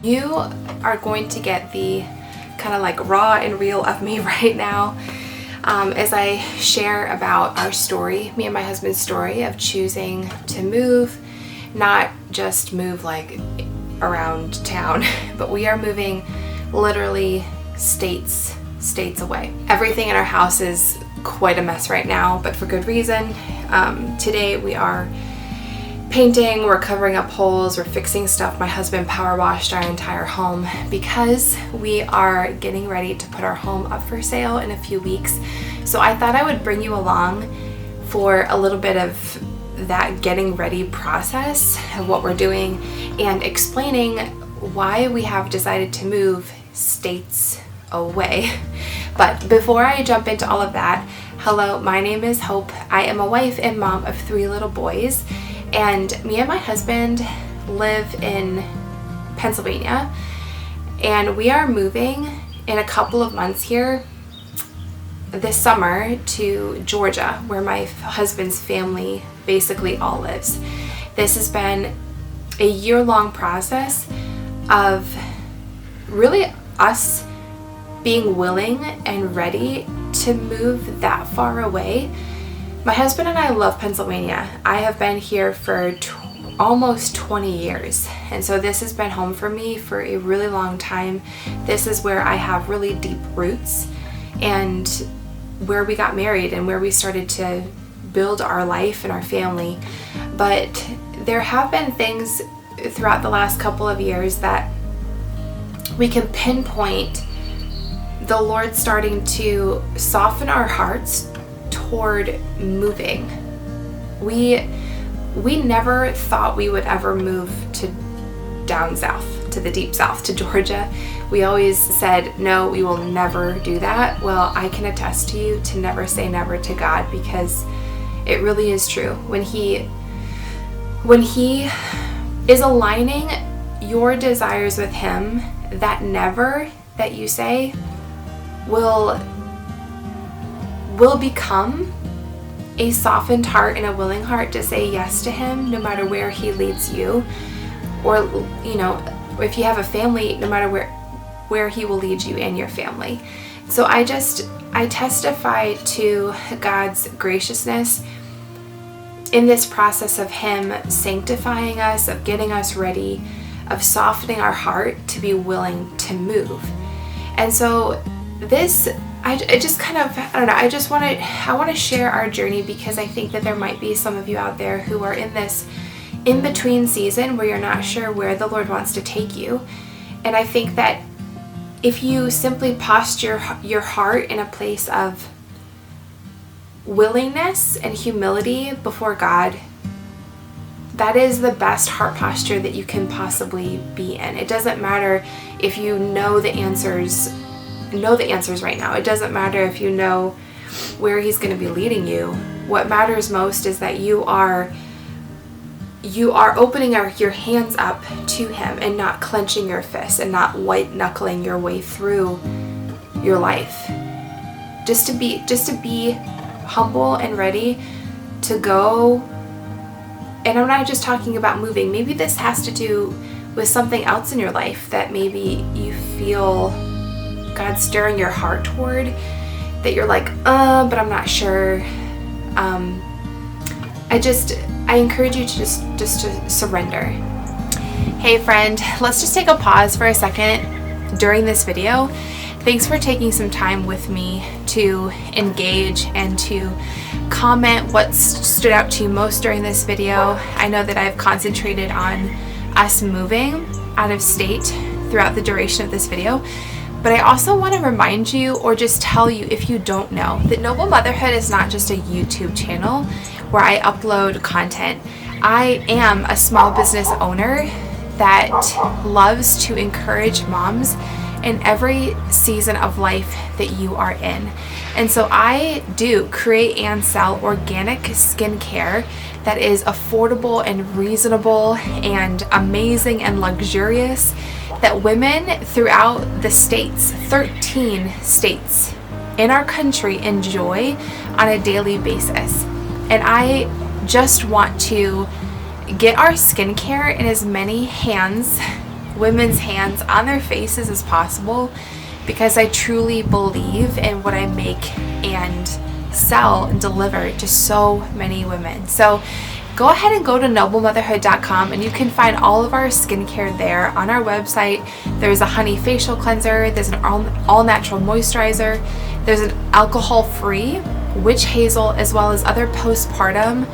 You are going to get the kind of like raw and real of me right now as I share about our story, me and my husband's story of choosing to move, not just move like around town, but we are moving literally states away. Everything in our house is quite a mess right now, but for good reason. Today we are painting, we're covering up holes, we're fixing stuff. My husband power washed our entire home because we are getting ready to put our home up for sale in a few weeks. So I thought I would bring you along for a little bit of that getting ready process of what we're doing and explaining why we have decided to move states away. But before I jump into all of that, hello, my name is Hope. I am a wife and mom of 3 little boys. And me and my husband live in Pennsylvania, and we are moving in a couple of months here this summer to Georgia, where my husband's family basically all lives. This has been a year-long process of really us being willing and ready to move that far away. My husband and I love Pennsylvania. I have been here for almost 20 years, and so this has been home for me for a really long time. This is where I have really deep roots and where we got married and where we started to build our life and our family. But there have been things throughout the last couple of years that we can pinpoint the Lord starting to soften our hearts toward moving. We never thought we would ever move to down south, to the deep south, to Georgia. We always said, no, we will never do that. Well, I can attest to you to never say never to God, because it really is true. When He is aligning your desires with Him, that never that you say will become a softened heart and a willing heart to say yes to Him no matter where He leads you. Or, you know, if you have a family, no matter where He will lead you and your family. So I testify to God's graciousness in this process of Him sanctifying us, of getting us ready, of softening our heart to be willing to move. And so this, I want to share our journey, because I think that there might be some of you out there who are in this in-between season where you're not sure where the Lord wants to take you. And I think that if you simply posture your heart in a place of willingness and humility before God, that is the best heart posture that you can possibly be in. It doesn't matter if you know the answers right now. It doesn't matter if you know where He's going to be leading you. What matters most is that you are opening your hands up to Him and not clenching your fists and not white knuckling your way through your life. Just to be humble and ready to go. And I'm not just talking about moving. Maybe this has to do with something else in your life that maybe you feel God stirring your heart toward, that you're like, but I'm not sure. I encourage you to just to surrender. Hey friend, let's just take a pause for a second during this video. Thanks for taking some time with me to engage and to comment what stood out to you most during this video. I know that I've concentrated on us moving out of state throughout the duration of this video. But I also want to remind you, or just tell you if you don't know, that Noble Motherhood is not just a YouTube channel where I upload content. I am a small business owner that loves to encourage moms in every season of life that you are in. And so I do create and sell organic skincare that is affordable and reasonable and amazing and luxurious, that women throughout the states, 13 states in our country, enjoy on a daily basis. And I just want to get our skincare in as many hands women's hands on their faces as possible, because I truly believe in what I make and sell and deliver to so many women. So go ahead and go to noblemotherhood.com and you can find all of our skincare there on our website. There's a honey facial cleanser, there's an all natural moisturizer, there's an alcohol-free witch hazel, as well as other postpartum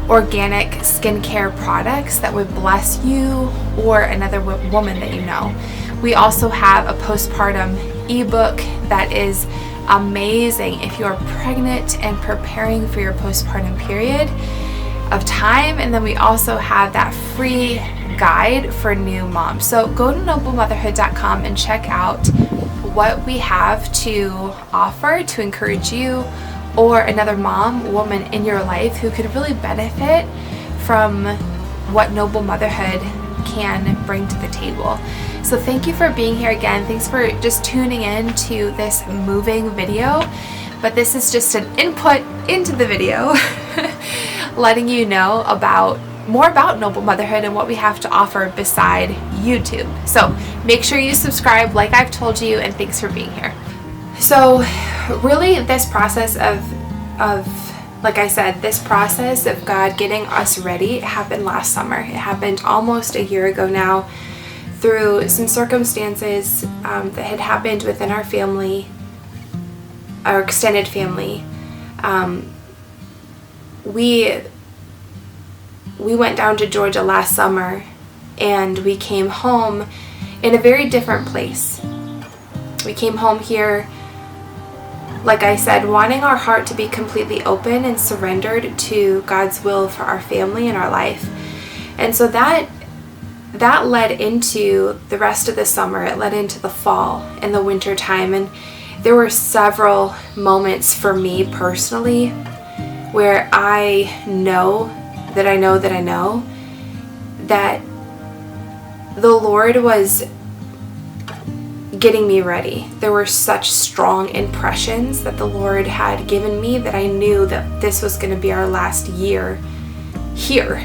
organic skincare products that would bless you or another woman that you know. We also have a postpartum ebook that is amazing if you are pregnant and preparing for your postpartum period of time. And then we also have that free guide for new moms. So go to noblemotherhood.com and check out what we have to offer to encourage you or another woman in your life who could really benefit from what Noble Motherhood can bring to the table. So thank you for being here again. Thanks for just tuning in to this moving video. But this is just an input into the video, letting you know more about Noble Motherhood and what we have to offer beside YouTube. So make sure you subscribe like I've told you, and thanks for being here. So really this process of like I said, this process of God getting us ready happened last summer. It happened almost a year ago now through some circumstances that had happened within our family, our extended family. We went down to Georgia last summer and we came home in a very different place. We came home here, like I said, wanting our heart to be completely open and surrendered to God's will for our family and our life. And so that led into the rest of the summer. It led into the fall and the winter time. And there were several moments for me personally where I know that the Lord was getting me ready. There were such strong impressions that the Lord had given me that I knew that this was going to be our last year here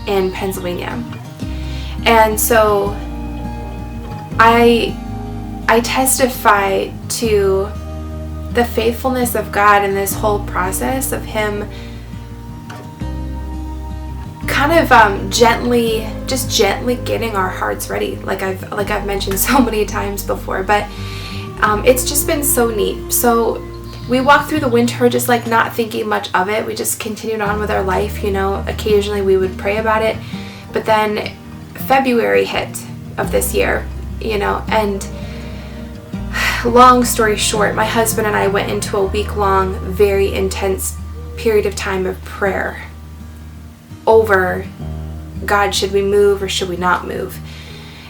in Pennsylvania. And so I testify to the faithfulness of God in this whole process of Him kind of gently getting our hearts ready, like I've mentioned so many times before. But it's just been so neat. So we walked through the winter just like not thinking much of it. We just continued on with our life, occasionally we would pray about it. But then February hit of this year, and long story short, my husband and I went into a week-long, very intense period of time of prayer over, God, should we move or should we not move?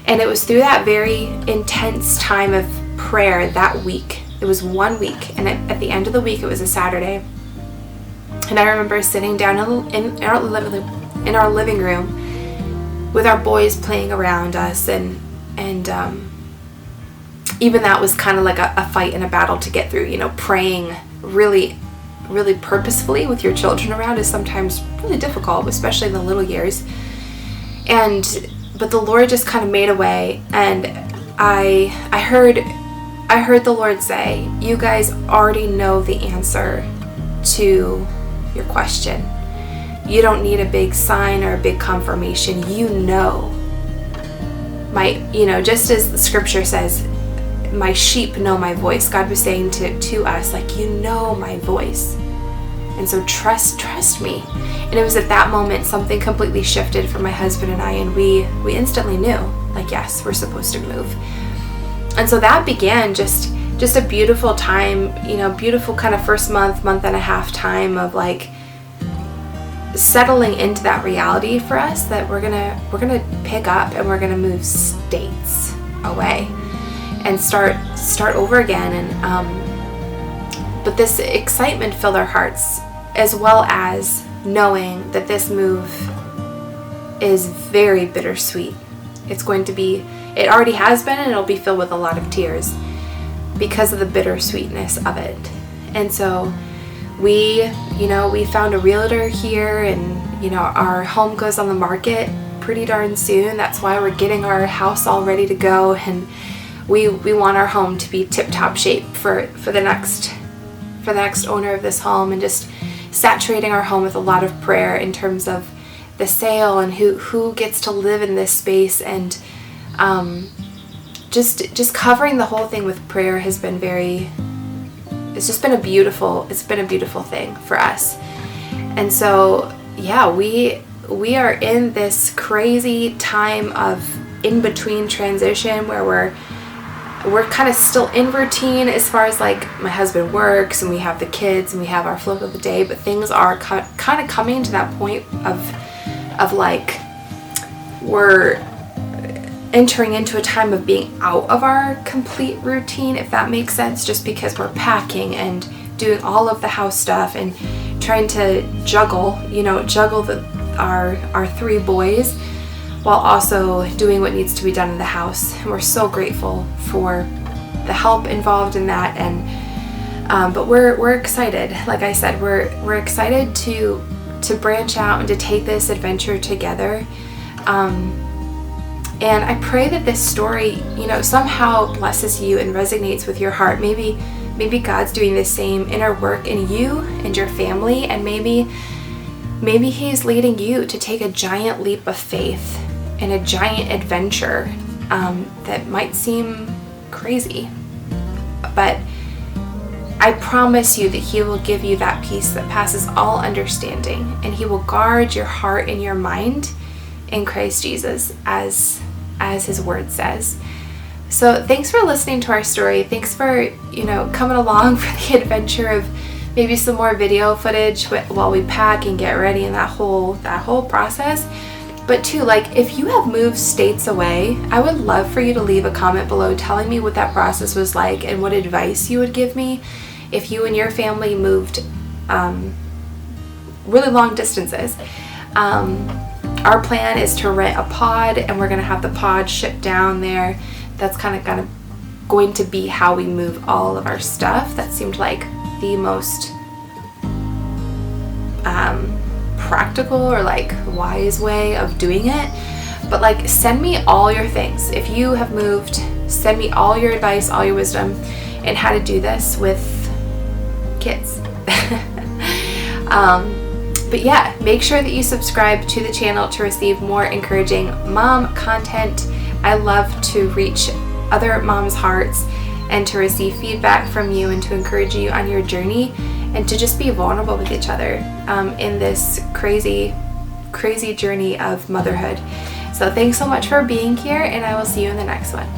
And it was through that very intense time of prayer that week. It was 1 week, and at the end of the week, it was a Saturday. And I remember sitting down in our living room with our boys playing around us, and even that was kind of like a fight and a battle to get through. Praying really purposefully with your children around is sometimes really difficult, especially in the little years. But the Lord just kind of made a way, and I heard the Lord say, "You guys already know the answer to your question. You don't need a big sign or a big confirmation. Just as the scripture says, my sheep know my voice." God was saying to us, like, you know my voice. And so trust me. And it was at that moment something completely shifted for my husband and I, and we instantly knew, like, yes, we're supposed to move. And so that began just a beautiful time, beautiful kind of first month and a half time of like settling into that reality for us that we're gonna pick up and we're gonna move states away and start over again. And but this excitement filled our hearts, as well as knowing that this move is very bittersweet. It's going to be, it already has been, and it'll be filled with a lot of tears because of the bittersweetness of it. And so we found a realtor here, and our home goes on the market pretty darn soon. That's why we're getting our house all ready to go, and we want our home to be tip-top shape for the next owner of this home, and just saturating our home with a lot of prayer in terms of the sale and who gets to live in this space, and just covering the whole thing with prayer has been it's been a beautiful thing for us. And so yeah, we are in this crazy time of in-between transition where we're kind of still in routine as far as like my husband works and we have the kids and we have our flow of the day, but things are kind of coming to that point of like we're entering into a time of being out of our complete routine, if that makes sense, just because we're packing and doing all of the house stuff and trying to juggle our 3 boys while also doing what needs to be done in the house. And we're so grateful for the help involved in that, and but we're excited. Like I said, we're excited to branch out and to take this adventure together. And I pray that this story, somehow blesses you and resonates with your heart. Maybe God's doing the same inner work in you and your family, and maybe He's leading you to take a giant leap of faith and a giant adventure that might seem crazy. But I promise you that He will give you that peace that passes all understanding, and He will guard your heart and your mind in Christ Jesus, as His word says. So thanks for listening to our story. Thanks for coming along for the adventure of maybe some more video footage while we pack and get ready, and that whole process. But too, like, if you have moved states away, I would love for you to leave a comment below telling me what that process was like and what advice you would give me if you and your family moved really long distances. Our plan is to rent a pod, and we're going to have the pod shipped down there. That's kind of going to be how we move all of our stuff. That seemed like the most practical or like wise way of doing it. But like, send me all your things. If you have moved, send me all your advice, all your wisdom, and how to do this with kids. But yeah, make sure that you subscribe to the channel to receive more encouraging mom content. I love to reach other moms' hearts and to receive feedback from you and to encourage you on your journey and to just be vulnerable with each other in this crazy journey of motherhood. So thanks so much for being here, and I will see you in the next one.